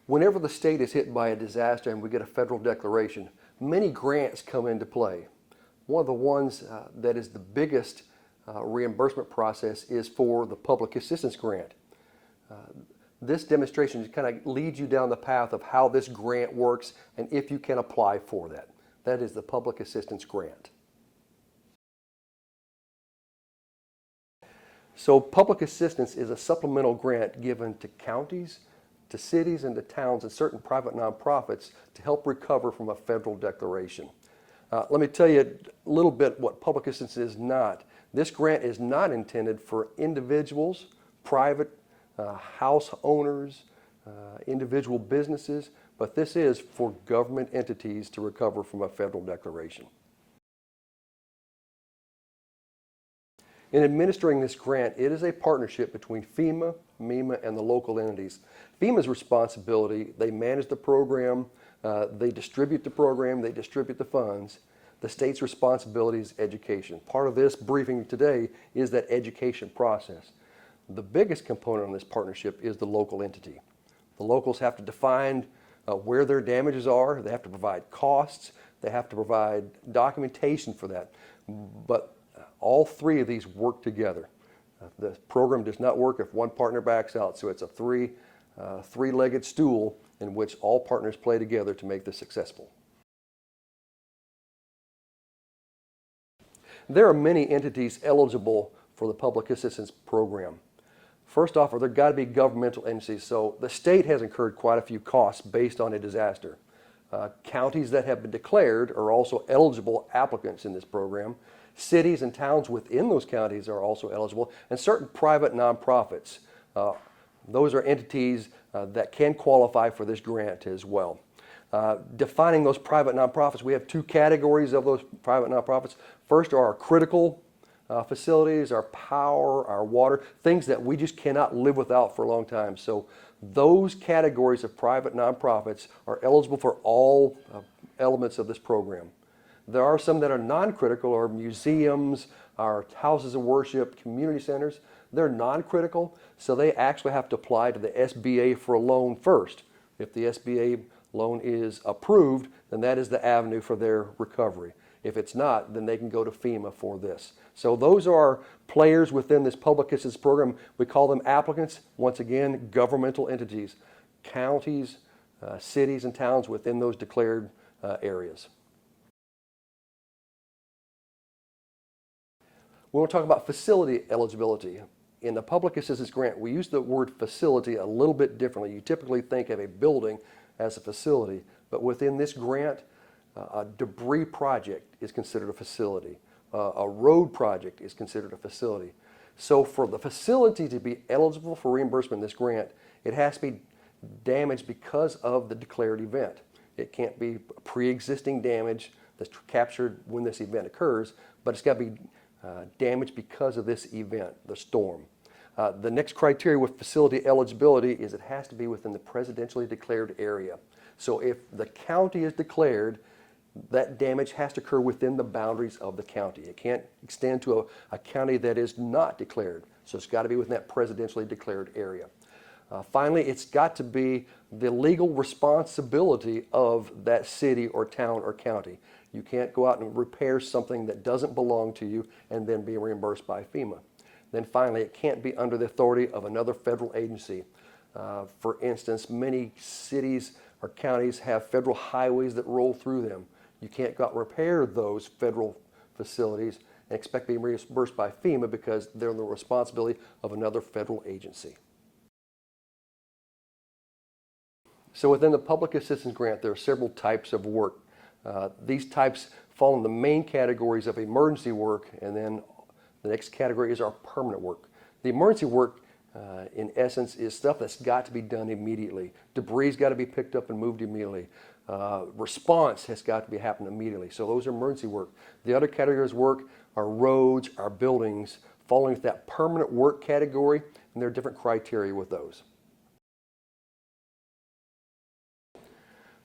Whenever the state is hit by a disaster and we get a federal declaration, many grants come into play. One of the ones that is the biggest reimbursement process is for the public assistance grant. This demonstration kind of leads you down the path of how this grant works and if you can apply for that. That is the public assistance grant. So public assistance is a supplemental grant given to counties, to cities, and to towns and certain private nonprofits to help recover from a federal declaration. Let me tell you a little bit what public assistance is not. This grant is not intended for individuals, private house owners, individual businesses, but this is for government entities to recover from a federal declaration. In administering this grant, it is a partnership between FEMA, MEMA, and the local entities. FEMA's responsibility, they manage the program, they distribute the program, they distribute the funds. The state's responsibility is education. Part of this briefing today is that education process. The biggest component on this partnership is the local entity. The locals have to define where their damages are, they have to provide costs, they have to provide documentation for that. But all three of these work together. The program does not work if one partner backs out, so it's a three-legged stool in which all partners play together to make this successful. There are many entities eligible for the public assistance program. First off, there got to be governmental entities, so the state has incurred quite a few costs based on a disaster. Counties that have been declared are also eligible applicants in this program. Cities and towns within those counties are also eligible, and certain private nonprofits. Those are entities that can qualify for this grant as well. Defining those private nonprofits, we have two categories of those private nonprofits. First are our critical facilities, our power, our water, things that we just cannot live without for a long time. So those categories of private nonprofits are eligible for all elements of this program. There are some that are non-critical, or museums, our houses of worship, community centers. They're non-critical, so they actually have to apply to the SBA for a loan first. If the SBA loan is approved, then that is the avenue for their recovery. If it's not, then they can go to FEMA for this. So those are players within this public assistance program. We call them applicants. Once again, governmental entities, counties, cities, and towns within those declared areas. We want to talk about facility eligibility. In the public assistance grant, we use the word facility a little bit differently. You typically think of a building as a facility, but within this grant, a debris project is considered a facility. A road project is considered a facility. So for the facility to be eligible for reimbursement in this grant, it has to be damaged because of the declared event. It can't be pre-existing damage that's captured when this event occurs, but it's got to be damage because of this event, the storm. The next criteria with facility eligibility is it has to be within the presidentially declared area. So if the county is declared, that damage has to occur within the boundaries of the county. It can't extend to a county that is not declared. So it's got to be within that presidentially declared area. Finally, it's got to be the legal responsibility of that city or town or county. You can't go out and repair something that doesn't belong to you and then be reimbursed by FEMA. Then finally, it can't be under the authority of another federal agency. For instance, many cities or counties have federal highways that roll through them. You can't go out and repair those federal facilities and expect to be reimbursed by FEMA because they're the responsibility of another federal agency. So within the public assistance grant, there are several types of work. These types fall in the main categories of emergency work, and then the next category is our permanent work. The emergency work, in essence, is stuff that's got to be done immediately. Debris's got to be picked up and moved immediately. Response has got to happen immediately. So those are emergency work. The other categories of work are roads, our buildings, falling into that permanent work category, and there are different criteria with those.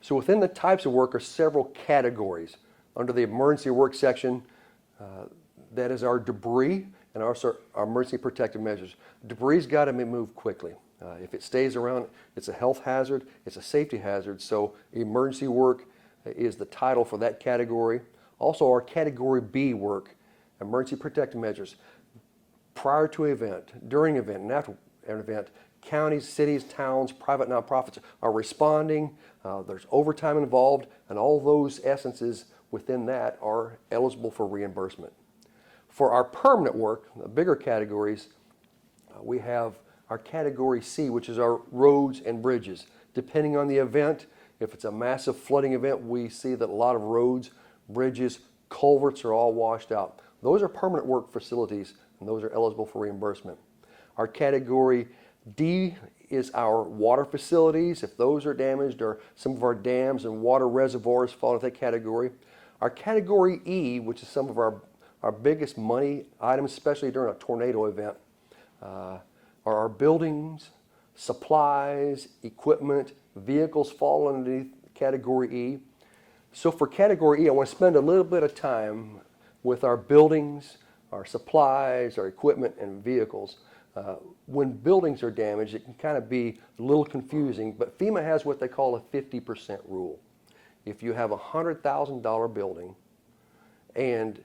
So within the types of work are several categories. Under the emergency work section, that is our debris and also our emergency protective measures. Debris's got to be moved quickly. If it stays around, it's a health hazard, it's a safety hazard. So emergency work is the title for that category. Also our Category B work, emergency protective measures. Prior to an event, during an event, and after an event, counties, cities, towns, private nonprofits are responding. There's overtime involved, and all those essences within that are eligible for reimbursement. For our permanent work, the bigger categories, we have our Category C, which is our roads and bridges. Depending on the event, if it's a massive flooding event, we see that a lot of roads, bridges, culverts are all washed out. Those are permanent work facilities, and those are eligible for reimbursement. Our Category D is our water facilities, if those are damaged, or some of our dams and water reservoirs fall into that category. Our Category E, which is some of our biggest money items, especially during a tornado event, are our buildings, supplies, equipment, vehicles fall underneath Category E. So for Category E, I want to spend a little bit of time with our buildings, our supplies, our equipment, and vehicles. When buildings are damaged, it can kind of be a little confusing, but FEMA has what they call a 50% rule. If you have a $100,000 building and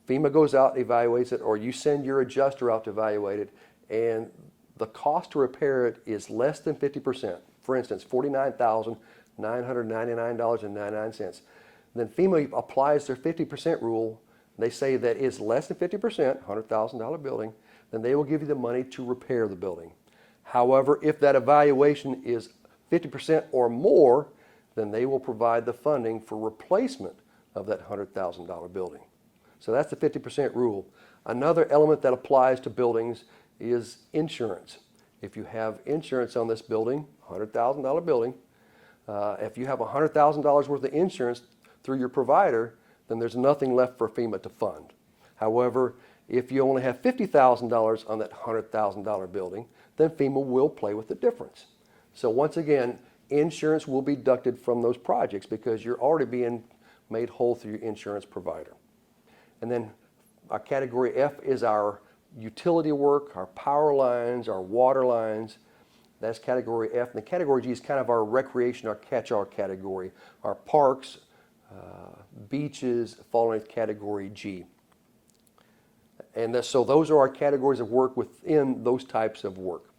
FEMA goes out, evaluates it, or you send your adjuster out to evaluate it, and the cost to repair it is less than 50%, for instance, $49,999.99, then FEMA applies their 50% rule. They say that it's less than 50%, $100,000 building, then they will give you the money to repair the building. However, if that evaluation is 50% or more, then they will provide the funding for replacement of that $100,000 building. So that's the 50% rule. Another element that applies to buildings is insurance. If you have insurance on this building, $100,000 building, if you have $100,000 worth of insurance through your provider, then there's nothing left for FEMA to fund. However, if you only have $50,000 on that $100,000 building, then FEMA will play with the difference. So once again, insurance will be deducted from those projects because you're already being made whole through your insurance provider. And then our Category F is our utility work, our power lines, our water lines. That's Category F. And the Category G is kind of our recreation, our catch-all category. Our parks, beaches fall into Category G. And so those are our categories of work within those types of work.